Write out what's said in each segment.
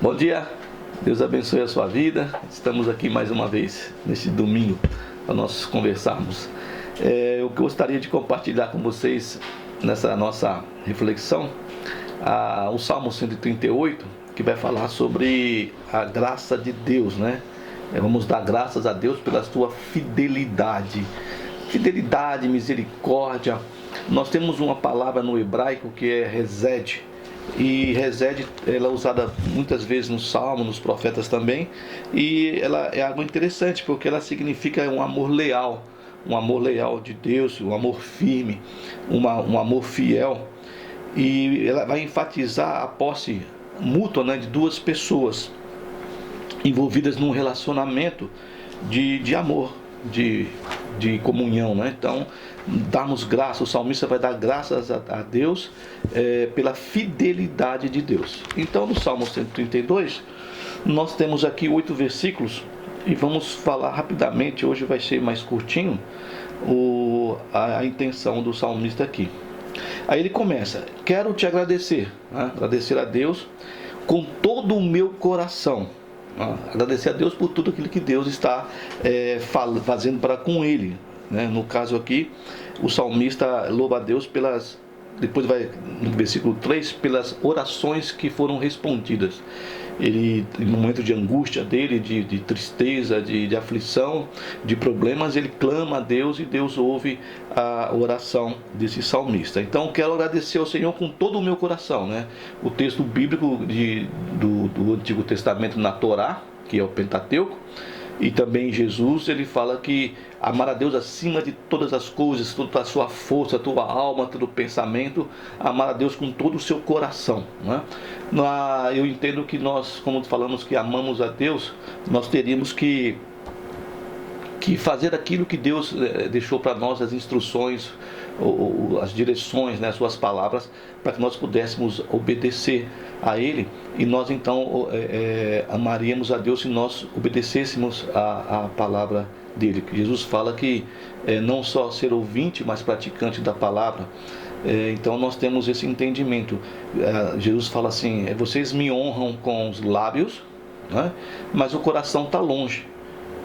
Bom dia, Deus abençoe a sua vida. Estamos aqui mais uma vez, neste domingo, para nós conversarmos. Eu gostaria de compartilhar com vocês, nessa nossa reflexão, o Salmo 138, que vai falar sobre a graça de Deus, né? Vamos dar graças a Deus pela sua fidelidade. Fidelidade, misericórdia. Nós temos uma palavra no hebraico que é resed. E resed, ela é usada muitas vezes no Salmo, nos profetas também. E ela é algo interessante, porque ela significa um amor leal de Deus, um amor firme, um amor fiel. E ela vai enfatizar a posse mútua, né, de duas pessoas envolvidas num relacionamento de amor, de comunhão, né? Então, darmos graças, o salmista vai dar graças a Deus pela fidelidade de Deus. Então, no Salmo 132, nós temos aqui 8 versículos e vamos falar rapidamente. Hoje vai ser mais curtinho a intenção do salmista aqui. Aí ele começa: quero te agradecer, né? Agradecer a Deus com todo o meu coração. Agradecer a Deus por tudo aquilo que Deus está fazendo para com ele, né? No caso aqui, o salmista louva a Deus depois vai no versículo 3, pelas orações que foram respondidas. Ele, no momento de angústia dele, de tristeza, de aflição, de problemas, ele clama a Deus e Deus ouve a oração desse salmista. Então, quero agradecer ao Senhor com todo o meu coração, né? O texto bíblico do Antigo Testamento na Torá, que é o Pentateuco, e também Jesus, ele fala que amar a Deus acima de todas as coisas, toda a sua força, toda a alma, todo o pensamento, amar a Deus com todo o seu coração, né? Eu entendo que nós, como falamos que amamos a Deus, nós teríamos que fazer aquilo que Deus deixou para nós, as instruções, as direções, né, as suas palavras, para que nós pudéssemos obedecer a Ele. E nós então amaríamos a Deus se nós obedecêssemos a palavra dele. Jesus fala que não só ser ouvinte, mas praticante da palavra. Então nós temos esse entendimento. Jesus fala assim: vocês me honram com os lábios, né, mas o coração está longe.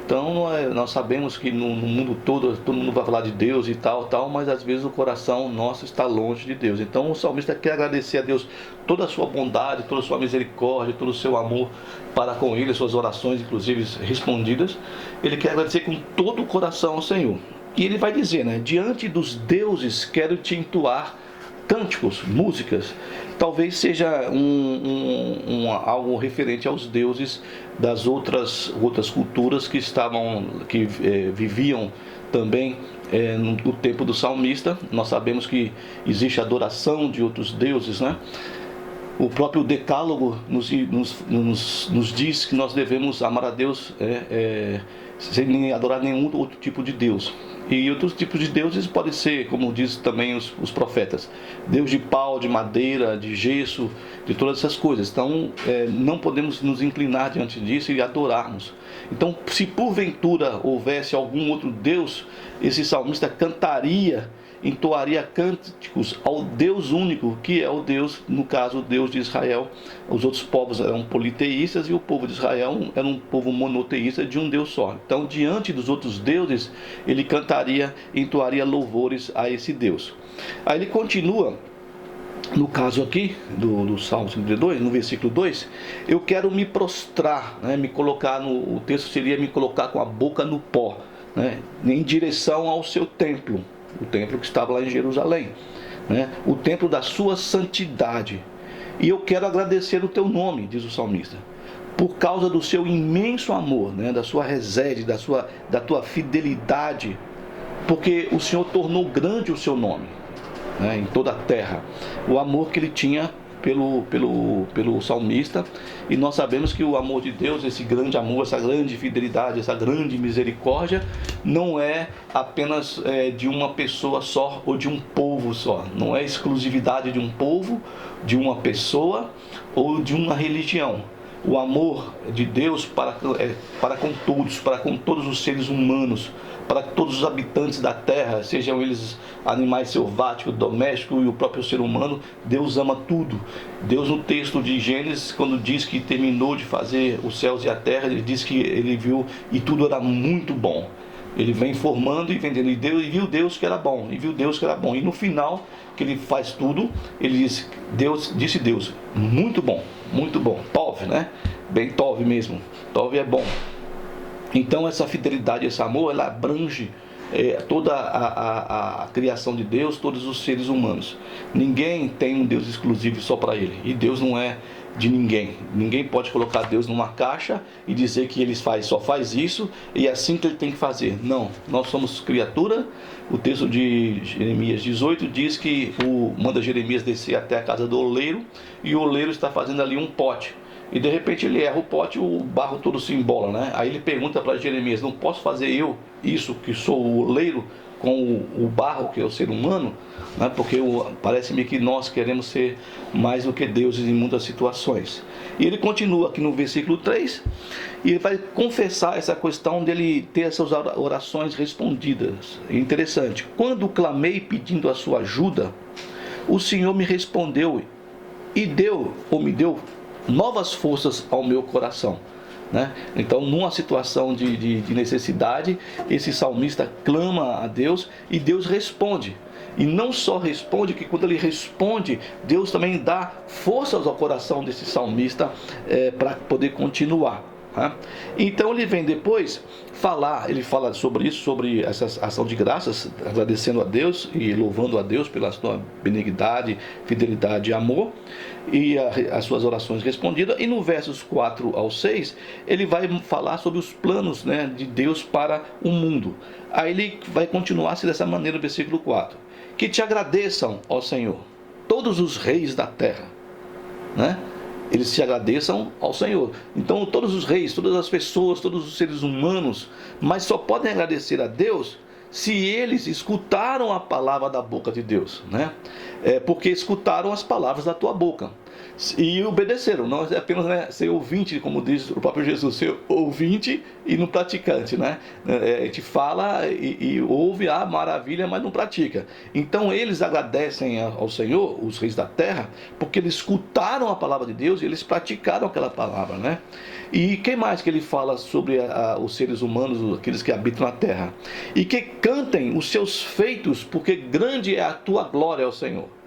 Então nós sabemos que no mundo todo mundo vai falar de Deus e tal, mas às vezes o coração nosso está longe de Deus. Então o salmista quer agradecer a Deus toda a sua bondade, toda a sua misericórdia, todo o seu amor para com ele, suas orações inclusive respondidas. Ele quer agradecer com todo o coração ao Senhor. E ele vai dizer, né: diante dos deuses quero te entoar cânticos, músicas. Talvez seja algo referente aos deuses das outras culturas que viviam também no tempo do salmista. Nós sabemos que existe adoração de outros deuses, né? O próprio Decálogo nos diz que nós devemos amar a Deus sem adorar nenhum outro tipo de Deus. E outros tipos de deuses podem ser, como diz também os profetas, Deus de pau, de madeira, de gesso, de todas essas coisas. Então não podemos nos inclinar diante disso e adorarmos. Então, se porventura houvesse algum outro Deus, esse salmista entoaria cânticos ao Deus único, que é o Deus, no caso, o Deus de Israel. Os outros povos eram politeístas e o povo de Israel era um povo monoteísta de um Deus só. Então, diante dos outros deuses, ele entoaria louvores a esse Deus. Aí ele continua, no caso aqui, do Salmo 52, no versículo 2, eu quero me prostrar, né, o texto seria me colocar com a boca no pó, né, em direção ao seu templo. O templo que estava lá em Jerusalém, né? O templo da sua santidade. E eu quero agradecer o teu nome, diz o salmista, por causa do seu imenso amor, né? Da sua resede, da tua fidelidade, porque o Senhor tornou grande o seu nome, né, em toda a terra. O amor que ele tinha pelo salmista. E nós sabemos que o amor de Deus, esse grande amor, essa grande fidelidade, essa grande misericórdia, não é apenas de uma pessoa só ou de um povo só. Não é exclusividade de um povo, de uma pessoa ou de uma religião. o amor de Deus para com todos, para com todos os seres humanos, para todos os habitantes da terra, sejam eles animais selváticos, domésticos e o próprio ser humano. Deus ama tudo. Deus, no texto de Gênesis, quando diz que terminou de fazer os céus e a terra, ele diz que ele viu e tudo era muito bom. Ele vem formando e vendendo, e viu Deus que era bom, e viu Deus que era bom. E no final, que ele faz tudo, ele disse Deus, muito bom, Tov, né? Bem Tov mesmo, Tov é bom. Então essa fidelidade, esse amor, ela abrange toda a criação de Deus, todos os seres humanos. Ninguém tem um Deus exclusivo só para ele, e Deus não é de ninguém. Ninguém pode colocar Deus numa caixa e dizer que ele só faz isso e é assim que ele tem que fazer. Não, nós somos criatura. O texto de Jeremias 18 diz que manda Jeremias descer até a casa do oleiro, e o oleiro está fazendo ali um pote. E de repente ele erra o pote, o barro todo se embola, né? Aí ele pergunta para Jeremias: não posso fazer eu isso, que sou o oleiro, com o barro, que é o ser humano, né? Porque parece-me que nós queremos ser mais do que deuses em muitas situações. E ele continua aqui no versículo 3, e ele vai confessar essa questão dele ter essas orações respondidas. É interessante: quando clamei pedindo a sua ajuda, o Senhor me respondeu e me deu novas forças ao meu coração, né? Então, numa situação de necessidade, esse salmista clama a Deus e Deus responde. E não só responde, que quando ele responde, Deus também dá forças ao coração desse salmista para poder continuar. Então ele vem depois ele fala sobre isso, sobre essa ação de graças, agradecendo a Deus e louvando a Deus pela sua benignidade, fidelidade e amor, e as suas orações respondidas. E no versos 4 ao 6, ele vai falar sobre os planos, né, de Deus para o mundo. Aí ele vai continuar assim dessa maneira no versículo 4: que te agradeçam, ó Senhor, todos os reis da terra, né? Eles se agradeçam ao Senhor. Então todos os reis, todas as pessoas, todos os seres humanos, mas só podem agradecer a Deus se eles escutaram a palavra da boca de Deus, né? Porque escutaram as palavras da tua boca e obedeceram. Não é apenas, né, ser ouvinte, como diz o próprio Jesus, ser ouvinte e não praticante, né? A gente fala e ouve a maravilha, mas não pratica. Então eles agradecem ao Senhor, os reis da terra, porque eles escutaram a palavra de Deus e eles praticaram aquela palavra, né? E quem mais que ele fala sobre os seres humanos, aqueles que habitam na terra? E que cantem os seus feitos, porque grande é a tua glória, ó Senhor.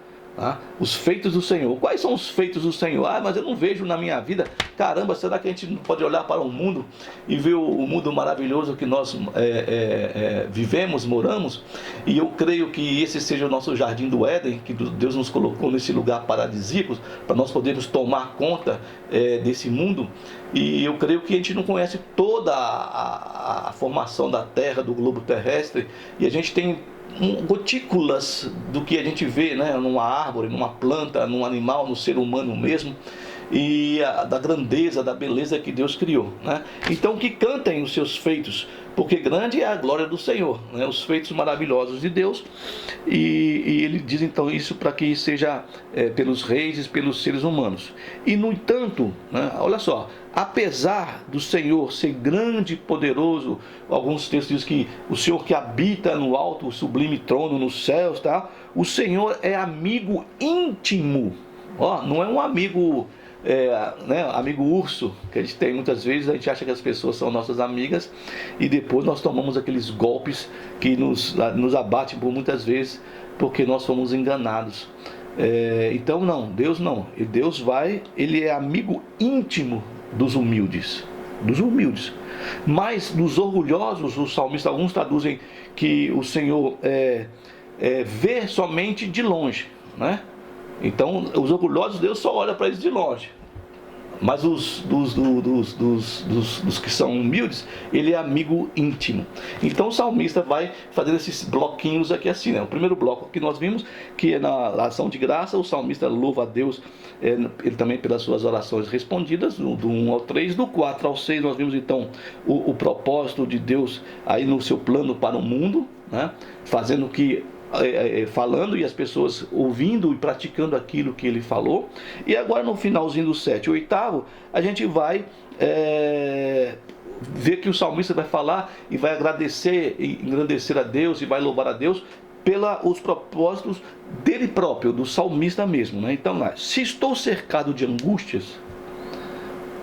Os feitos do Senhor. Quais são os feitos do Senhor? Mas eu não vejo na minha vida. Caramba, será que a gente não pode olhar para o mundo e ver o mundo maravilhoso que nós vivemos, moramos? E eu creio que esse seja o nosso jardim do Éden, que Deus nos colocou nesse lugar paradisíaco, para nós podermos tomar conta desse mundo. E eu creio que a gente não conhece toda a formação da Terra, do globo terrestre, e a gente tem gotículas do que a gente vê, né, numa árvore, numa planta, num animal, no ser humano mesmo, e da grandeza, da beleza que Deus criou, né? Então que cantem os seus feitos, porque grande é a glória do Senhor, né? Os feitos maravilhosos de Deus. E ele diz então isso para que seja pelos reis e pelos seres humanos. E no entanto, né, olha só, apesar do Senhor ser grande e poderoso, alguns textos dizem que o Senhor que habita no alto, o sublime trono nos céus, tá? O Senhor é amigo íntimo, não é um amigo, né, amigo urso, que a gente tem muitas vezes. A gente acha que as pessoas são nossas amigas e depois nós tomamos aqueles golpes que nos abatem por muitas vezes, porque nós fomos enganados. Então Deus não, ele é amigo íntimo dos humildes, mas dos orgulhosos, os salmistas, alguns traduzem que o Senhor vê somente de longe, né? Então os orgulhosos, Deus só olha para eles de longe, mas dos que são humildes, ele é amigo íntimo. Então o salmista vai fazendo esses bloquinhos aqui assim, né? O primeiro bloco que nós vimos, que é na ação de graça, o salmista louva a Deus, ele também pelas suas orações respondidas, do 1 ao 3, do 4 ao 6 nós vimos então o propósito de Deus aí no seu plano para o mundo, né? Fazendo que falando e as pessoas ouvindo e praticando aquilo que ele falou. E agora no finalzinho do 7 e 8º, a gente vai ver que o salmista vai falar e vai agradecer e engrandecer a Deus e vai louvar a Deus pelos propósitos dele próprio, do salmista mesmo, né? Então, se estou cercado de angústias,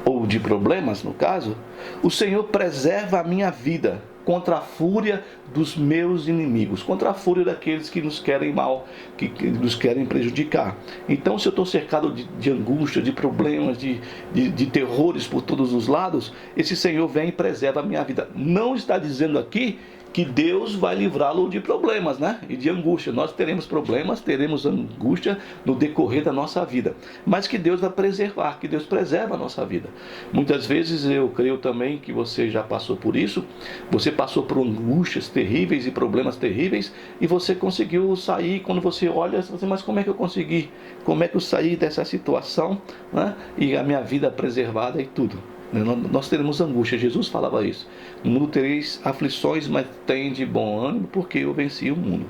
ou de problemas no caso, o Senhor preserva a minha vida contra a fúria dos meus inimigos, contra a fúria daqueles que nos querem mal, que nos querem prejudicar. Então, se eu estou cercado de angústia, de problemas, de terrores por todos os lados, esse Senhor vem e preserva a minha vida. Não está dizendo aqui que Deus vai livrá-lo de problemas, né? E de angústia. Nós teremos problemas, teremos angústia no decorrer da nossa vida, mas que Deus vai preservar, que Deus preserva a nossa vida. Muitas vezes eu creio também que você já passou por isso, você passou por angústias terríveis e problemas terríveis, e você conseguiu sair. Quando você olha, você diz, mas como é que eu consegui? Como é que eu saí dessa situação, né? E a minha vida preservada e tudo. Nós teremos angústia, Jesus falava isso. No mundo tereis aflições, mas tem de bom ânimo, porque eu venci o mundo.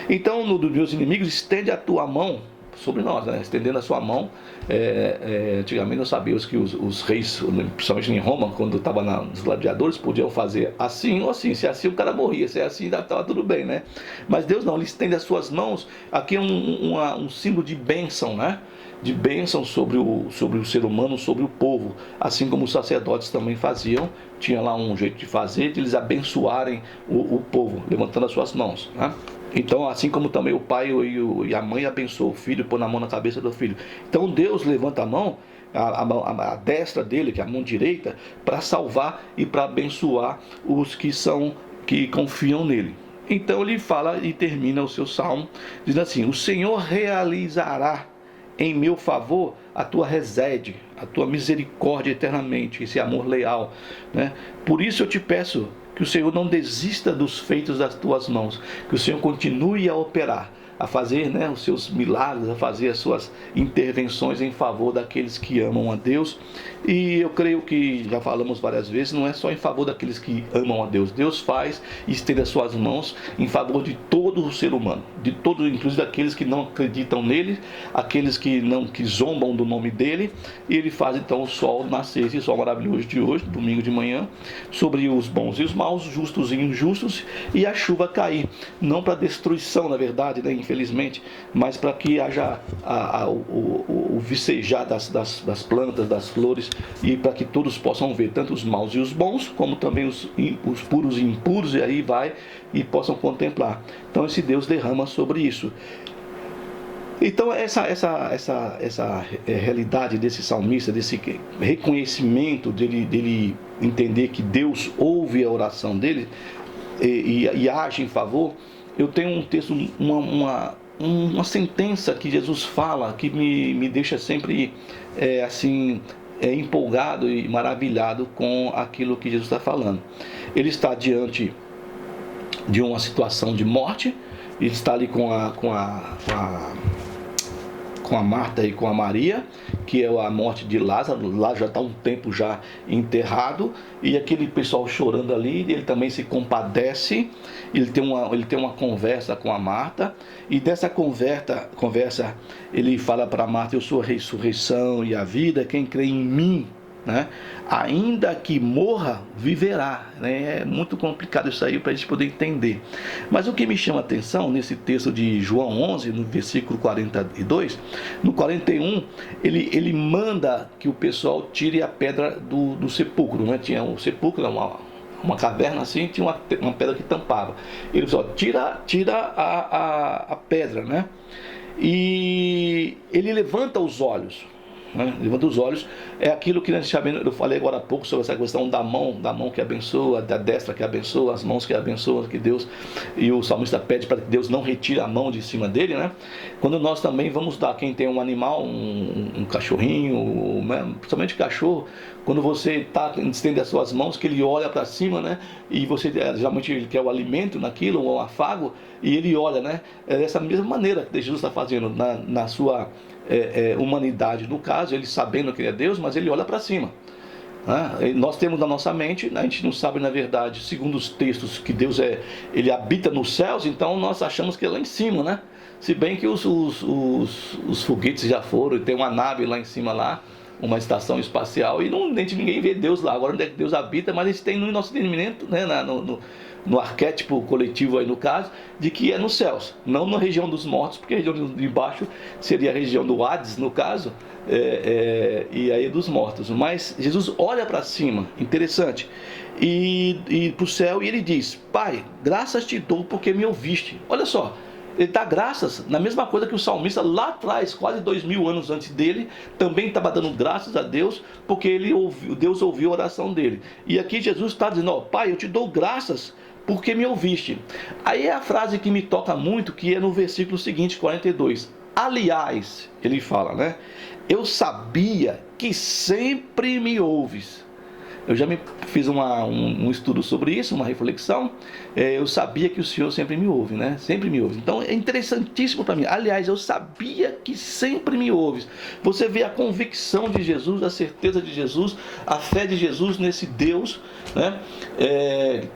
Então, dos meus inimigos, estende a tua mão sobre nós, né? Estendendo a sua mão. Antigamente nós sabíamos que os reis, principalmente em Roma, quando estava nos gladiadores, podiam fazer assim ou assim. Se assim o cara morria, se assim estava tudo bem, né? Mas Deus não, ele estende as suas mãos. Aqui é um símbolo de bênção, né? De bênção sobre o ser humano, sobre o povo, assim como os sacerdotes também faziam. Tinha lá um jeito de fazer, de eles abençoarem o povo, levantando as suas mãos, né? Então, assim como também o pai e a mãe abençoam o filho, põe a mão na cabeça do filho. Então Deus levanta a mão, a destra dele, que é a mão direita, para salvar e para abençoar os que confiam nele. Então ele fala e termina o seu salmo dizendo assim: o Senhor realizará em meu favor a tua resede, a tua misericórdia eternamente, esse amor leal, né? Por isso eu te peço que o Senhor não desista dos feitos das tuas mãos, que o Senhor continue a operar, a fazer, né, os seus milagres, a fazer as suas intervenções em favor daqueles que amam a Deus. E eu creio que já falamos várias vezes, não é só em favor daqueles que amam a Deus. Deus faz e estende as suas mãos em favor de todo o ser humano, de todos, inclusive daqueles que não acreditam nele, aqueles que zombam do nome dele. E ele faz então o sol nascer, esse sol maravilhoso de hoje, domingo de manhã, sobre os bons e os maus, justos e injustos, e a chuva cair, não para destruição, na verdade, né, infelizmente, mas para que haja o vicejar das plantas, das flores, e para que todos possam ver, tanto os maus e os bons, como também os puros e impuros, e aí vai, e possam contemplar. Então esse Deus derrama sobre isso. Então essa realidade desse salmista, desse reconhecimento dele entender que Deus ouve a oração dele e age em favor. Eu tenho um texto, uma sentença que Jesus fala, que me deixa sempre empolgado e maravilhado com aquilo que Jesus está falando. Ele está diante de uma situação de morte, ele está ali com a Marta e com a Maria, que é a morte de Lázaro. Lázaro já está um tempo já enterrado, e aquele pessoal chorando ali, ele também se compadece. Ele tem uma conversa com a Marta, e dessa conversa ele fala para a Marta: eu sou a ressurreição e a vida, quem crê em mim, né, ainda que morra, viverá, né? É muito complicado isso aí para a gente poder entender. Mas o que me chama a atenção nesse texto de João 11, no versículo 42, no 41, ele manda que o pessoal tire a pedra do sepulcro, né? Tinha um sepulcro, uma caverna assim, tinha uma pedra que tampava. Ele só tira a pedra, né? E ele levanta os olhos. Levanta os olhos, é aquilo que eu falei agora há pouco sobre essa questão da mão que abençoa, da destra que abençoa, as mãos que abençoam, que Deus, e o salmista pede para que Deus não retire a mão de cima dele, né? Quando nós também vamos dar, quem tem um animal, um cachorrinho, principalmente cachorro, quando você estende as suas mãos, que ele olha para cima, né? E você, geralmente ele quer o alimento naquilo, ou o afago, e ele olha, né? É dessa mesma maneira que Jesus está fazendo na sua humanidade, no caso, ele sabendo que ele é Deus, mas ele olha para cima. né? Nós temos na nossa mente, a gente não sabe na verdade, segundo os textos, que Deus ele habita nos céus, então nós achamos que é lá em cima, né? Se bem que os foguetes já foram, e tem uma nave lá em cima lá, uma estação espacial, e ninguém vê Deus lá. Agora onde é que Deus habita, mas a gente tem no nosso entendimento, né, no arquétipo coletivo aí no caso, de que é nos céus, não na região dos mortos, porque a região de baixo seria a região do Hades, no caso, e aí dos mortos. Mas Jesus olha para cima, interessante, e para o céu, e ele diz: Pai, graças te dou porque me ouviste. Olha só, ele dá graças na mesma coisa que o salmista lá atrás, quase 2000 anos antes dele, também estava dando graças a Deus, porque Deus ouviu a oração dele. E aqui Jesus está dizendo: ó, Pai, eu te dou graças porque me ouviste. Aí é a frase que me toca muito, que é no versículo seguinte, 42. Aliás, ele fala, né? Eu sabia que sempre me ouves. Eu já fiz um estudo sobre isso, uma reflexão. Eu sabia que o Senhor sempre me ouve, né? Sempre me ouve. Então é interessantíssimo para mim. Aliás, eu sabia que sempre me ouves. Você vê a convicção de Jesus, a certeza de Jesus, a fé de Jesus nesse Deus, né?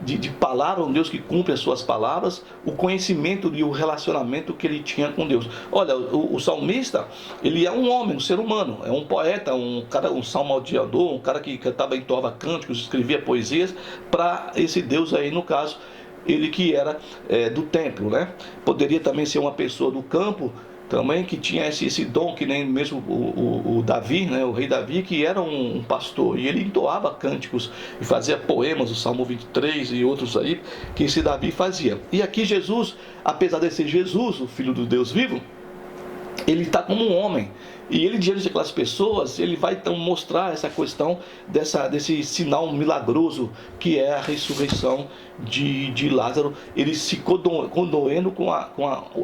De palavra, um Deus que cumpre as suas palavras, o conhecimento e o relacionamento que ele tinha com Deus. Olha, o salmista, ele é um homem, um ser humano, é um poeta, um salmodiador, um cara que cantava em cânticos, escrevia poesias para esse Deus aí, no caso, ele que era do templo, né? Poderia também ser uma pessoa do campo também, que tinha esse dom, que nem mesmo o Davi, né? O rei Davi, que era um pastor, e ele entoava cânticos e fazia poemas, o Salmo 23 e outros aí, que esse Davi fazia. E aqui Jesus, apesar de ser Jesus, o Filho do Deus vivo, ele está como um homem, e ele, diante daquelas pessoas, ele vai então mostrar essa questão desse sinal milagroso que é a ressurreição de Lázaro. Ele se condoendo com a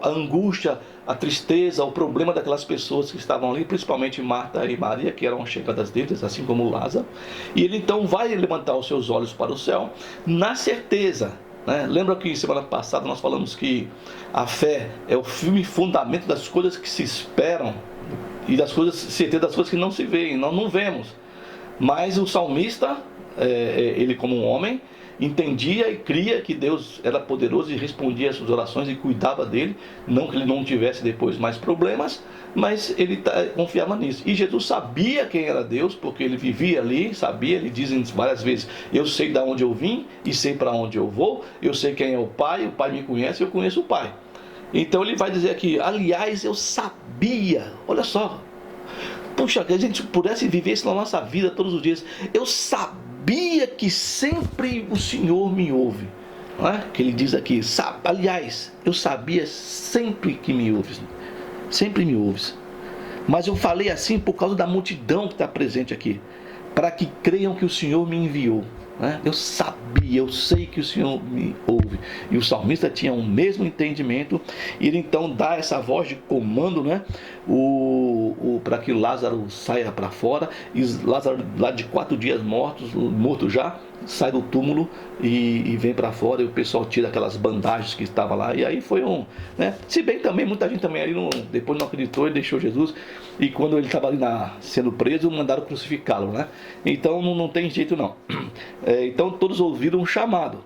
angústia, a tristeza, o problema daquelas pessoas que estavam ali, principalmente Marta e Maria, que eram chegadas deles, assim como Lázaro. E ele então vai levantar os seus olhos para o céu, na certeza, né? Lembra que semana passada nós falamos que a fé é o firme fundamento das coisas que se esperam e das coisas, certeza das coisas que não se veem, nós não vemos. Mas o salmista, ele como um homem, entendia e cria que Deus era poderoso e respondia às suas orações e cuidava dele, não que ele não tivesse depois mais problemas, mas ele confiava nisso. E Jesus sabia quem era Deus, porque ele vivia ali, sabia, ele diz várias vezes: eu sei de onde eu vim e sei para onde eu vou, eu sei quem é o Pai me conhece, eu conheço o Pai. Então ele vai dizer aqui: aliás, eu sabia, olha só, puxa, que a gente pudesse viver isso na nossa vida todos os dias. Eu sabia que sempre o Senhor me ouve, não é? Que ele diz aqui, aliás, eu sabia sempre que me ouves, sempre me ouves. Mas eu falei assim por causa da multidão que está presente aqui, para que creiam que o Senhor me enviou. Eu sabia, eu sei que o Senhor me ouve. E o salmista tinha o mesmo entendimento. E ele então dá essa voz de comando, né? Para que Lázaro saia para fora. E Lázaro, lá de 4 dias morto já, sai do túmulo e vem para fora, e o pessoal tira aquelas bandagens que estavam lá, e aí foi né? Se bem também, muita gente também ali depois não acreditou e deixou Jesus, e quando ele estava ali sendo preso, mandaram crucificá-lo, né? Então não tem jeito não. Então todos ouviram um chamado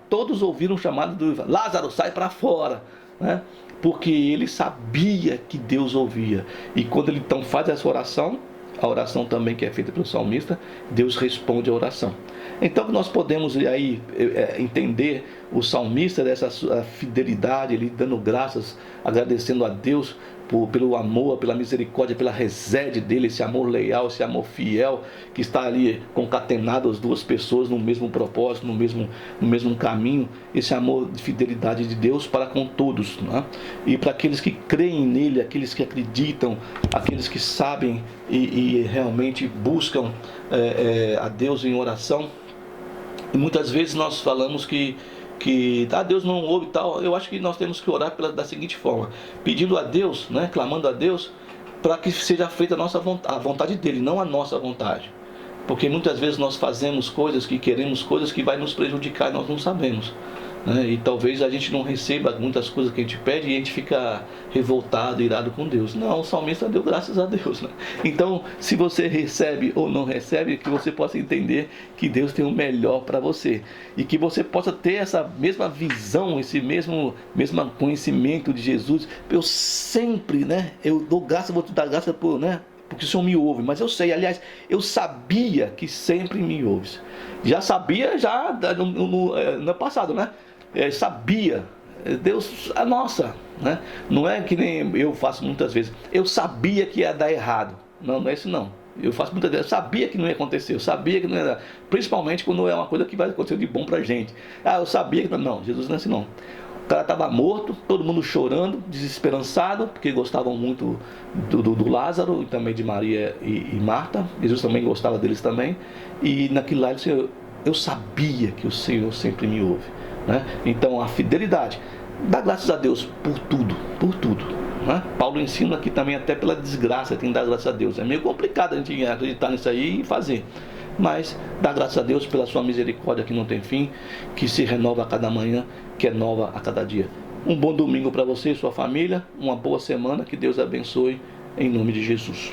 do Lázaro, sai para fora, né? Porque ele sabia que Deus ouvia, e quando ele então faz essa oração, a oração também que é feita pelo salmista, Deus responde a oração. Então nós podemos aí entender o salmista dessa sua fidelidade, ele dando graças, agradecendo a Deus pelo amor, pela misericórdia, pela resede dele, esse amor leal, esse amor fiel, que está ali concatenado as duas pessoas no mesmo propósito, no mesmo caminho, esse amor de fidelidade de Deus para com todos, né? E para aqueles que creem nele, aqueles que acreditam, aqueles que sabem e realmente buscam a Deus em oração. E muitas vezes nós falamos que Deus não ouve e tal. Eu acho que nós temos que orar da seguinte forma: pedindo a Deus, né, clamando a Deus, para que seja feita a vontade dele, não a nossa vontade. Porque muitas vezes nós fazemos coisas, que queremos coisas que vai nos prejudicar e nós não sabemos. né? E talvez a gente não receba muitas coisas que a gente pede e a gente fica revoltado, irado com Deus. Não, o salmista deu graças a Deus, né? Então, se você recebe ou não recebe, que você possa entender que Deus tem o melhor para você e que você possa ter essa mesma visão, esse mesmo conhecimento de Jesus. Eu sempre, né? Eu dou graça, vou te dar graça por, né? Porque o Senhor me ouve, mas eu sei, aliás, eu sabia que sempre me ouves. Já sabia no passado, né? Sabia, Deus, a nossa, né? Não é que nem eu faço muitas vezes. Eu sabia que ia dar errado. Não, não é isso não. Eu faço muitas vezes, eu sabia que não ia acontecer, eu sabia que não ia dar. Principalmente quando é uma coisa que vai acontecer de bom pra gente. Ah, eu sabia que não, não, Jesus não é assim não. O cara estava morto, todo mundo chorando, desesperançado, porque gostavam muito do Lázaro e também de Maria e Marta. Jesus também gostava deles também. E naquilo lá ele disse, eu sabia que o Senhor sempre me ouve, né? Então a fidelidade, dá graças a Deus por tudo, né? Paulo ensina aqui também até pela desgraça, tem que dar graças a Deus. É meio complicado a gente acreditar nisso aí e fazer, mas dá graças a Deus pela sua misericórdia que não tem fim, que se renova a cada manhã, que é nova a cada dia. Um bom domingo para você e sua família, uma boa semana, que Deus abençoe em nome de Jesus.